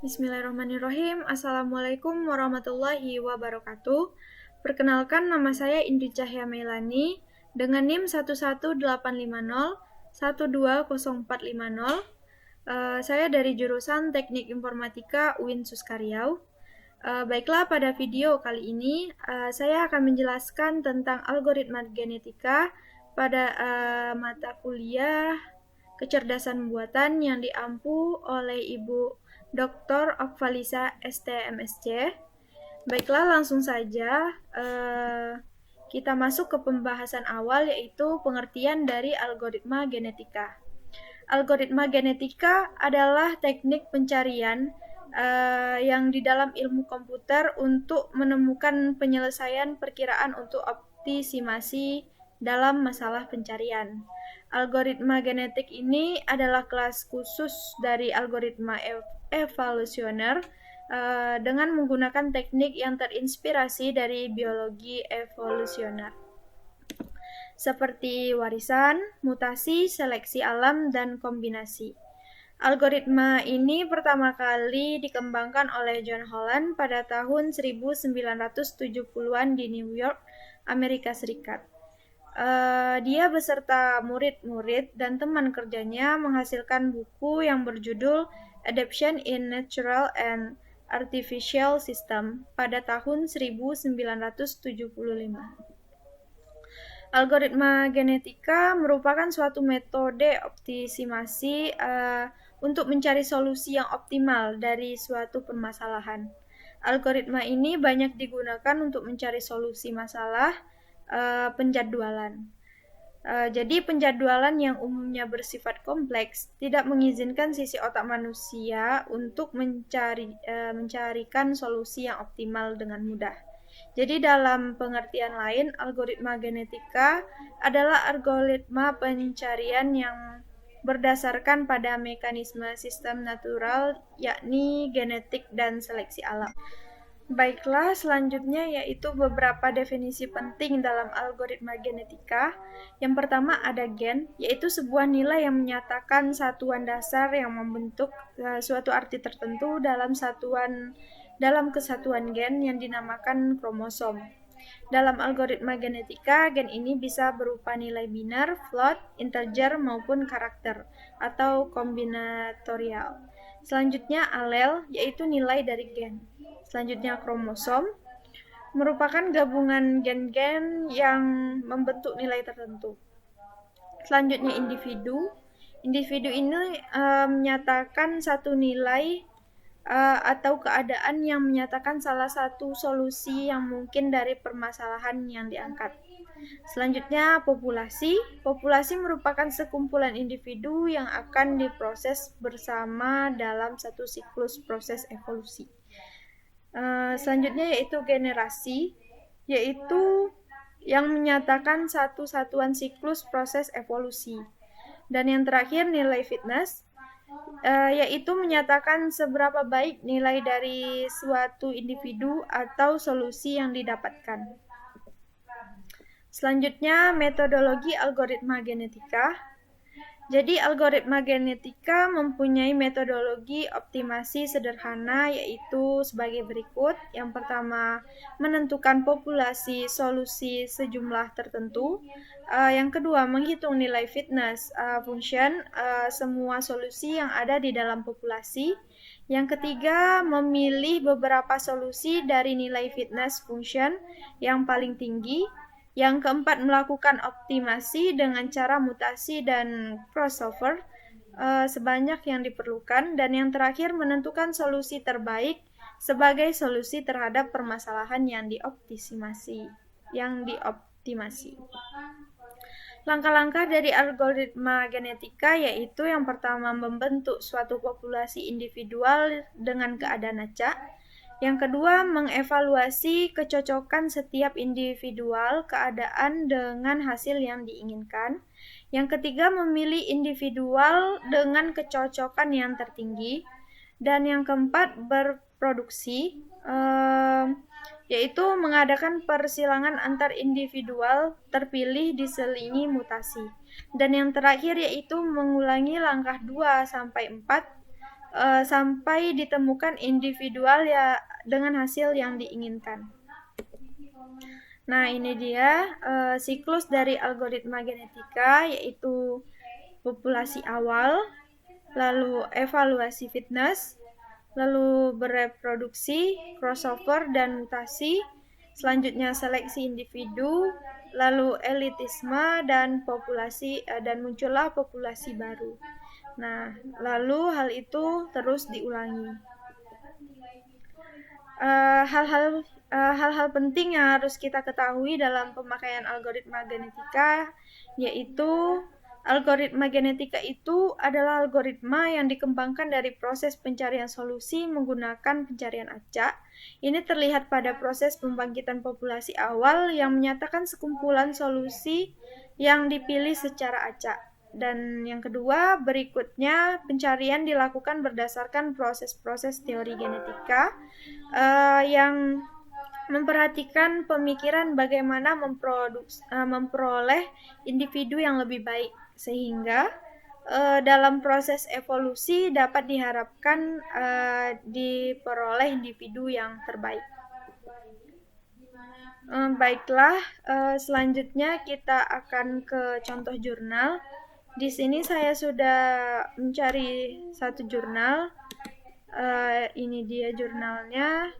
Bismillahirrahmanirrahim. Assalamualaikum warahmatullahi wabarakatuh. Perkenalkan, nama saya Indri Cahya Melani dengan NIM 11850 1200450. Saya dari jurusan Teknik Informatika UIN Suskaryau. Baiklah, pada video kali ini saya akan menjelaskan tentang algoritma genetika pada mata kuliah kecerdasan buatan yang diampu oleh Ibu Dr. Okvalisa STMSC. Baiklah, langsung saja kita masuk ke pembahasan awal, yaitu pengertian dari algoritma genetika. Algoritma genetika adalah teknik pencarian yang di dalam ilmu komputer untuk menemukan penyelesaian perkiraan untuk optimasi dalam masalah pencarian. Algoritma genetik ini adalah kelas khusus dari algoritma evolusioner dengan menggunakan teknik yang terinspirasi dari biologi evolusioner, seperti warisan, mutasi, seleksi alam, dan kombinasi. Algoritma ini pertama kali dikembangkan oleh John Holland pada tahun 1970-an di New York, Amerika Serikat. Dia beserta murid-murid dan teman kerjanya menghasilkan buku yang berjudul Adaptation in Natural and Artificial System pada tahun 1975. Algoritma genetika merupakan suatu metode optimasi untuk mencari solusi yang optimal dari suatu permasalahan. Algoritma ini banyak digunakan untuk mencari solusi masalah penjadwalan. Jadi penjadwalan yang umumnya bersifat kompleks tidak mengizinkan sisi otak manusia untuk mencarikan solusi yang optimal dengan mudah. Jadi dalam pengertian lain, algoritma genetika adalah algoritma pencarian yang berdasarkan pada mekanisme sistem natural, yakni genetik dan seleksi alam. Baiklah, selanjutnya yaitu beberapa definisi penting dalam algoritma genetika. Yang pertama ada gen, yaitu sebuah nilai yang menyatakan satuan dasar yang membentuk suatu arti tertentu dalam kesatuan gen yang dinamakan kromosom. Dalam algoritma genetika, gen ini bisa berupa nilai biner, float, integer, maupun karakter, atau kombinatorial. Selanjutnya alel, yaitu nilai dari gen. Selanjutnya kromosom, merupakan gabungan gen-gen yang membentuk nilai tertentu. Selanjutnya individu. Individu ini menyatakan satu nilai atau keadaan yang menyatakan salah satu solusi yang mungkin dari permasalahan yang diangkat. Selanjutnya populasi. Populasi merupakan sekumpulan individu yang akan diproses bersama dalam satu siklus proses evolusi. Selanjutnya yaitu generasi, yaitu yang menyatakan satu satuan siklus proses evolusi. Dan yang terakhir nilai fitness, yaitu menyatakan seberapa baik nilai dari suatu individu atau solusi yang didapatkan. Selanjutnya metodologi algoritma genetika. Jadi algoritma genetika mempunyai metodologi optimasi sederhana, yaitu sebagai berikut. Yang pertama, menentukan populasi solusi sejumlah tertentu. Yang kedua, menghitung nilai fitness function semua solusi yang ada di dalam populasi. Yang ketiga, memilih beberapa solusi dari nilai fitness function yang paling tinggi. Yang keempat, melakukan optimasi dengan cara mutasi dan crossover sebanyak yang diperlukan. Dan yang terakhir, menentukan solusi terbaik sebagai solusi terhadap permasalahan yang dioptimasi. Langkah-langkah dari algoritma genetika yaitu yang pertama, membentuk suatu populasi individual dengan keadaan acak. Yang kedua, mengevaluasi kecocokan setiap individual keadaan dengan hasil yang diinginkan. Yang ketiga, memilih individual dengan kecocokan yang tertinggi. Dan yang keempat, berproduksi, yaitu mengadakan persilangan antar individual terpilih diselingi mutasi. Dan yang terakhir yaitu mengulangi langkah 2-4 sampai ditemukan individual ya dengan hasil yang diinginkan. Nah, ini dia siklus dari algoritma genetika, yaitu populasi awal, lalu evaluasi fitness, lalu bereproduksi, crossover dan mutasi, selanjutnya seleksi individu, lalu elitisme dan populasi dan muncullah populasi baru. Nah, lalu hal itu terus diulangi. Hal-hal penting yang harus kita ketahui dalam pemakaian algoritma genetika, yaitu algoritma genetika itu adalah algoritma yang dikembangkan dari proses pencarian solusi menggunakan pencarian acak. Ini terlihat pada proses pembangkitan populasi awal yang menyatakan sekumpulan solusi yang dipilih secara acak. Dan yang kedua, berikutnya pencarian dilakukan berdasarkan proses-proses teori genetika yang memperhatikan pemikiran bagaimana memperoleh individu yang lebih baik, sehingga dalam proses evolusi dapat diharapkan diperoleh individu yang terbaik. Baiklah, selanjutnya kita akan ke contoh jurnal. Di sini saya sudah mencari satu jurnal. Ini dia jurnalnya.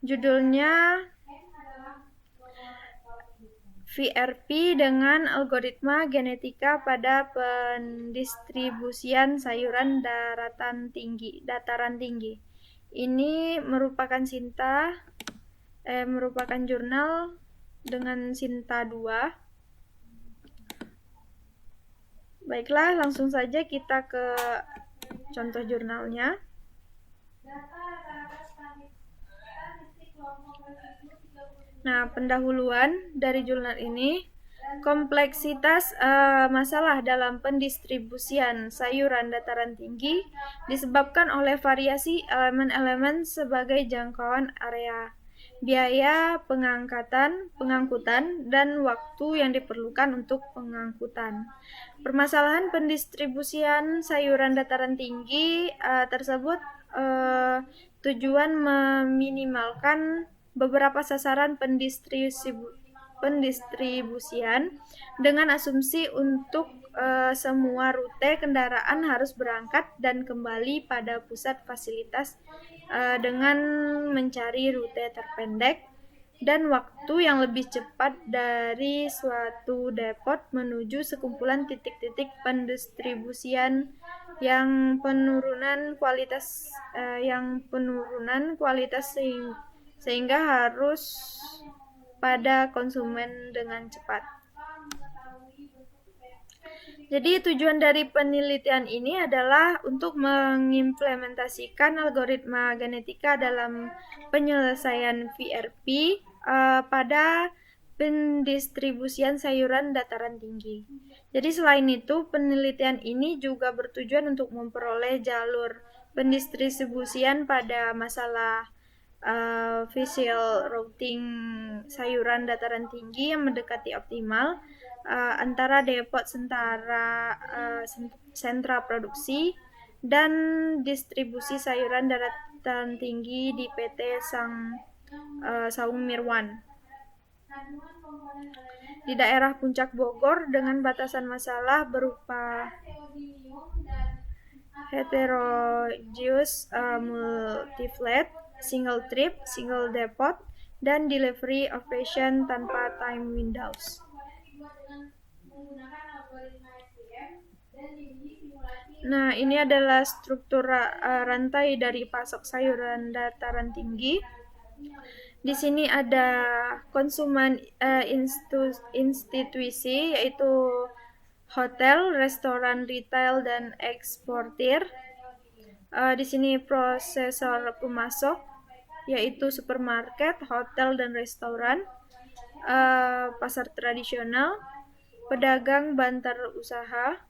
Judulnya VRP dengan algoritma genetika pada pendistribusian sayuran dataran tinggi. Ini merupakan merupakan jurnal dengan Sinta 2. Baiklah, langsung saja kita ke contoh jurnalnya. Nah, pendahuluan dari jurnal ini, kompleksitas masalah dalam pendistribusian sayuran dataran tinggi disebabkan oleh variasi elemen-elemen sebagai jangkauan area, biaya pengangkutan, dan waktu yang diperlukan untuk pengangkutan. Permasalahan pendistribusian sayuran dataran tinggi tersebut tujuan meminimalkan beberapa sasaran pendistribusian dengan asumsi untuk semua rute kendaraan harus berangkat dan kembali pada pusat fasilitas dengan mencari rute terpendek dan waktu yang lebih cepat dari suatu depot menuju sekumpulan titik-titik pendistribusian yang penurunan kualitas sehingga harus pada konsumen dengan cepat. Jadi tujuan dari penelitian ini adalah untuk mengimplementasikan algoritma genetika dalam penyelesaian VRP pada pendistribusian sayuran dataran tinggi. Jadi selain itu, penelitian ini juga bertujuan untuk memperoleh jalur pendistribusian pada masalah visual routing sayuran dataran tinggi yang mendekati optimal antara depot sentra produksi dan distribusi sayuran dataran tinggi di PT Saung Mirwan di daerah Puncak Bogor dengan batasan masalah berupa heterogeneous multi-flat, single trip, single depot, dan delivery operation tanpa time windows. Nah, ini adalah struktur rantai dari pasok sayuran dataran tinggi. Di sini ada konsumen institusi, yaitu hotel, restoran, retail, dan eksportir. Di sini prosesor pemasok, yaitu supermarket, hotel, dan restoran. Pasar tradisional, pedagang bantar usaha.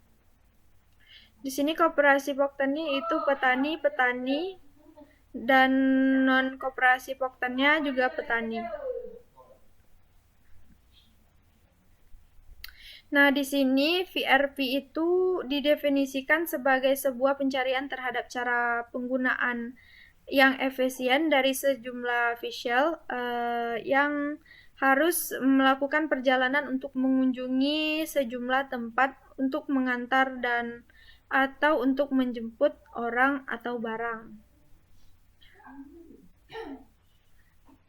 Di sini koperasi poktannya itu petani, dan non-koperasi poktannya juga petani. Nah, di sini VRP itu didefinisikan sebagai sebuah pencarian terhadap cara penggunaan yang efisien dari sejumlah official yang harus melakukan perjalanan untuk mengunjungi sejumlah tempat untuk mengantar dan atau untuk menjemput orang atau barang.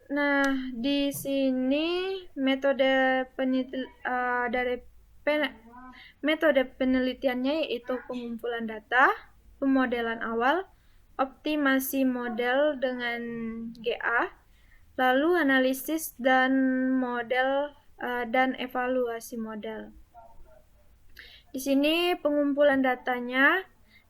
Nah, di sini metode penelitiannya yaitu pengumpulan data, pemodelan awal, optimasi model dengan GA, lalu analisis dan model dan evaluasi model. Di sini pengumpulan datanya.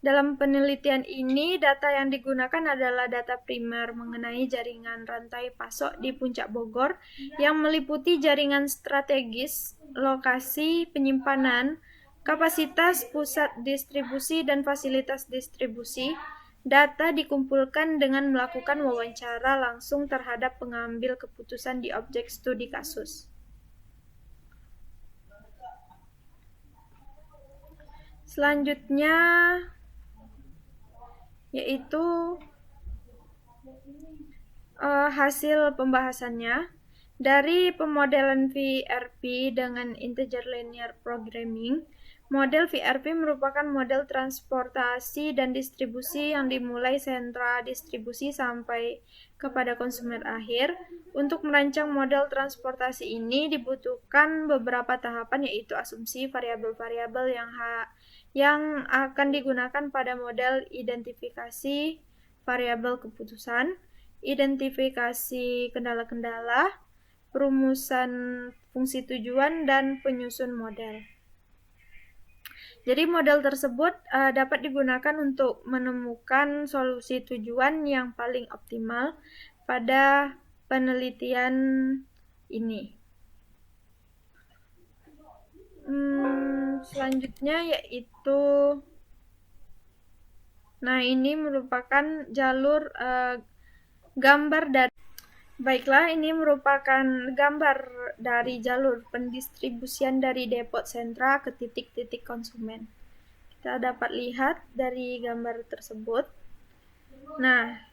Dalam penelitian ini, data yang digunakan adalah data primer mengenai jaringan rantai pasok di Puncak Bogor yang meliputi jaringan strategis, lokasi penyimpanan, kapasitas pusat distribusi dan fasilitas distribusi. Data dikumpulkan dengan melakukan wawancara langsung terhadap pengambil keputusan di objek studi kasus. Selanjutnya yaitu hasil pembahasannya. Dari pemodelan VRP dengan integer linear programming, model VRP merupakan model transportasi dan distribusi yang dimulai sentra distribusi sampai kepada konsumen akhir. Untuk merancang model transportasi ini dibutuhkan beberapa tahapan, yaitu asumsi variabel-variabel yang akan digunakan pada model identifikasi variabel keputusan, identifikasi kendala-kendala, perumusan fungsi tujuan, dan penyusun model. Jadi model tersebut dapat digunakan untuk menemukan solusi tujuan yang paling optimal pada penelitian ini. Selanjutnya yaitu, nah ini merupakan jalur gambar dari Baiklah, ini merupakan gambar dari jalur pendistribusian dari depot sentra ke titik-titik konsumen. Kita dapat lihat dari gambar tersebut. Nah,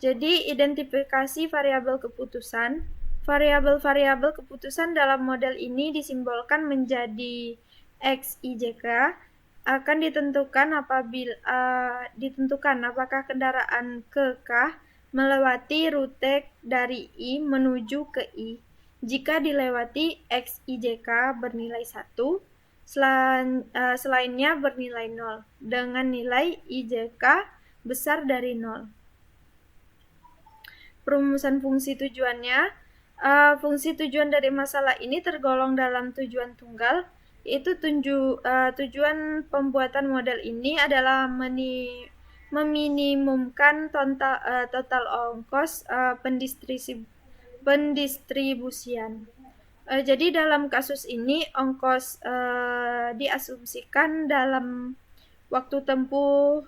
jadi identifikasi variabel keputusan. Variabel-variabel keputusan dalam model ini disimbolkan menjadi XIJK, akan ditentukan apakah kendaraan ke K melewati rute dari I menuju ke I. Jika dilewati, XIJK bernilai 1, selainnya bernilai 0, dengan nilai IJK besar dari 0. Perumusan fungsi tujuannya, fungsi tujuan dari masalah ini tergolong dalam tujuan tunggal, yaitu tujuan pembuatan model ini adalah meminimumkan total ongkos pendistribusian. Jadi dalam kasus ini ongkos diasumsikan dalam waktu tempuh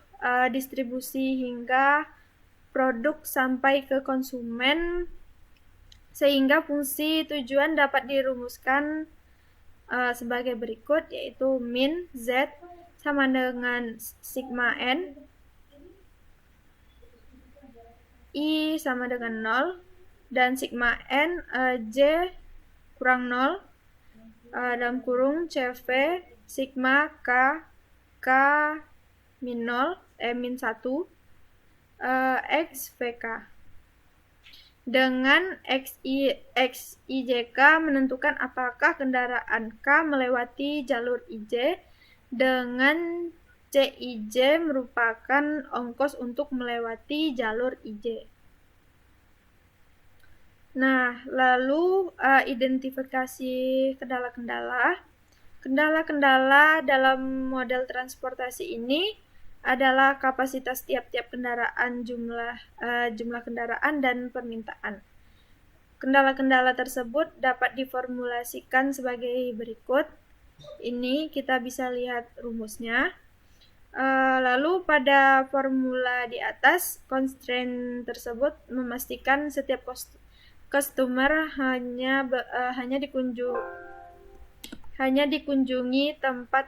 distribusi hingga produk sampai ke konsumen, sehingga fungsi tujuan dapat dirumuskan sebagai berikut, yaitu min Z sama dengan sigma N, I sama dengan 0, dan sigma N J kurang 0 dalam kurung CV sigma K min 0 min 1 X VK. Dengan XIJK menentukan apakah kendaraan K melewati jalur IJ, dengan CIJ merupakan ongkos untuk melewati jalur IJ. Nah, lalu identifikasi kendala-kendala. Kendala-kendala dalam model transportasi ini adalah kapasitas tiap-tiap kendaraan, jumlah kendaraan, dan permintaan. Kendala-kendala tersebut dapat diformulasikan sebagai berikut. Ini kita bisa lihat rumusnya. Lalu pada formula di atas, constraint tersebut memastikan setiap customer hanya hanya dikunjungi tempat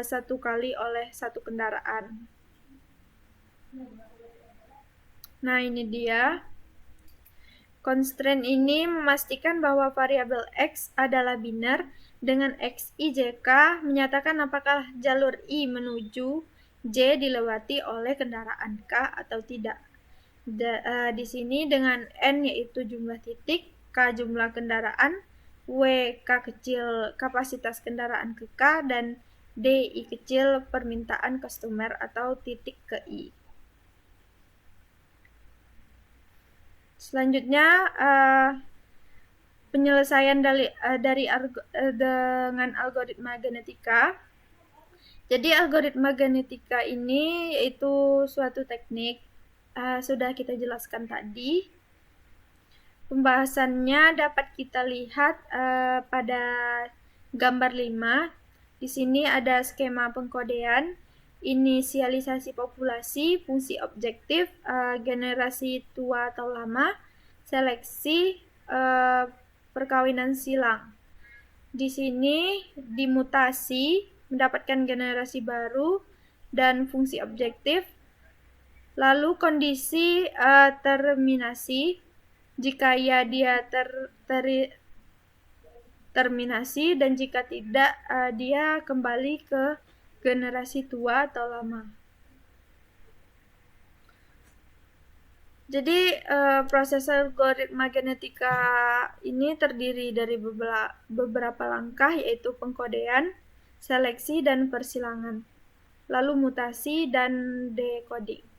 satu kali oleh satu kendaraan. Nah, ini dia. Constraint ini memastikan bahwa variabel X adalah biner dengan XIJK menyatakan apakah jalur I menuju J dilewati oleh kendaraan K atau tidak. Di sini dengan N yaitu jumlah titik, K jumlah kendaraan, W K kecil kapasitas kendaraan ke K, dan D I kecil permintaan customer atau titik ke I. Selanjutnya penyelesaian dengan algoritma genetika. Jadi algoritma genetika ini yaitu suatu teknik sudah kita jelaskan tadi. Pembahasannya dapat kita lihat pada gambar 5. Di sini ada skema pengkodean, inisialisasi populasi, fungsi objektif, generasi tua atau lama, seleksi, perkawinan silang. Di sini dimutasi, mendapatkan generasi baru, dan fungsi objektif. Lalu kondisi terminasi, jika ya dia terminasi, dan jika tidak dia kembali ke generasi tua atau lama. Jadi proses algoritma genetika ini terdiri dari beberapa langkah, yaitu pengkodean, seleksi, dan persilangan, lalu mutasi dan decoding.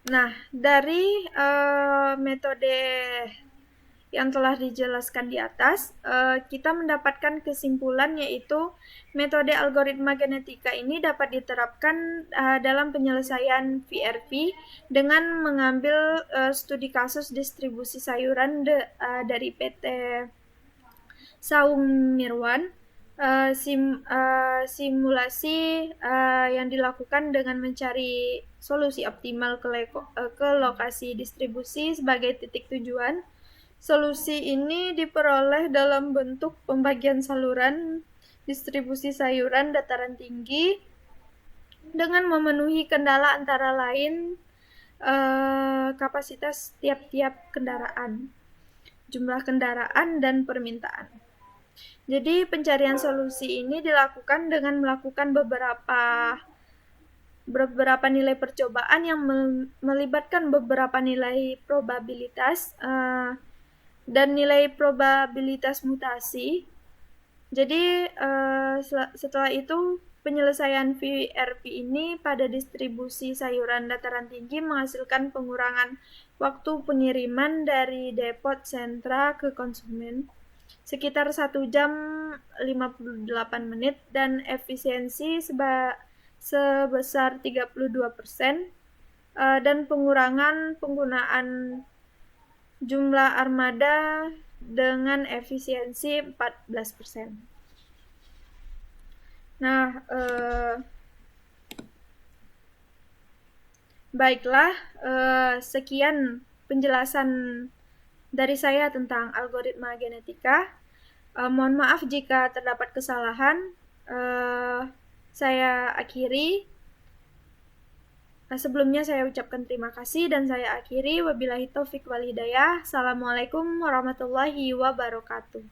Nah, dari metode yang telah dijelaskan di atas, kita mendapatkan kesimpulan yaitu metode algoritma genetika ini dapat diterapkan dalam penyelesaian VRV dengan mengambil studi kasus distribusi sayuran dari PT Saung Mirwan. Simulasi yang dilakukan dengan mencari solusi optimal ke lokasi distribusi sebagai titik tujuan. Solusi ini diperoleh dalam bentuk pembagian saluran distribusi sayuran dataran tinggi dengan memenuhi kendala antara lain kapasitas tiap-tiap kendaraan, jumlah kendaraan, dan permintaan. Jadi pencarian solusi ini dilakukan dengan melakukan beberapa nilai percobaan yang melibatkan beberapa nilai probabilitas dan nilai probabilitas mutasi. Jadi setelah itu penyelesaian VRP ini pada distribusi sayuran dataran tinggi menghasilkan pengurangan waktu pengiriman dari depot sentra ke konsumen sekitar 1 jam 58 menit dan efisiensi sebesar 32%, dan pengurangan penggunaan jumlah armada dengan efisiensi 14%. Nah, baiklah, sekian penjelasan dari saya tentang algoritma genetika. Mohon maaf jika terdapat kesalahan. Saya akhiri. Sebelumnya saya ucapkan terima kasih dan saya akhiri. Wabillahi taufik wal hidayah. Assalamualaikum warahmatullahi wabarakatuh.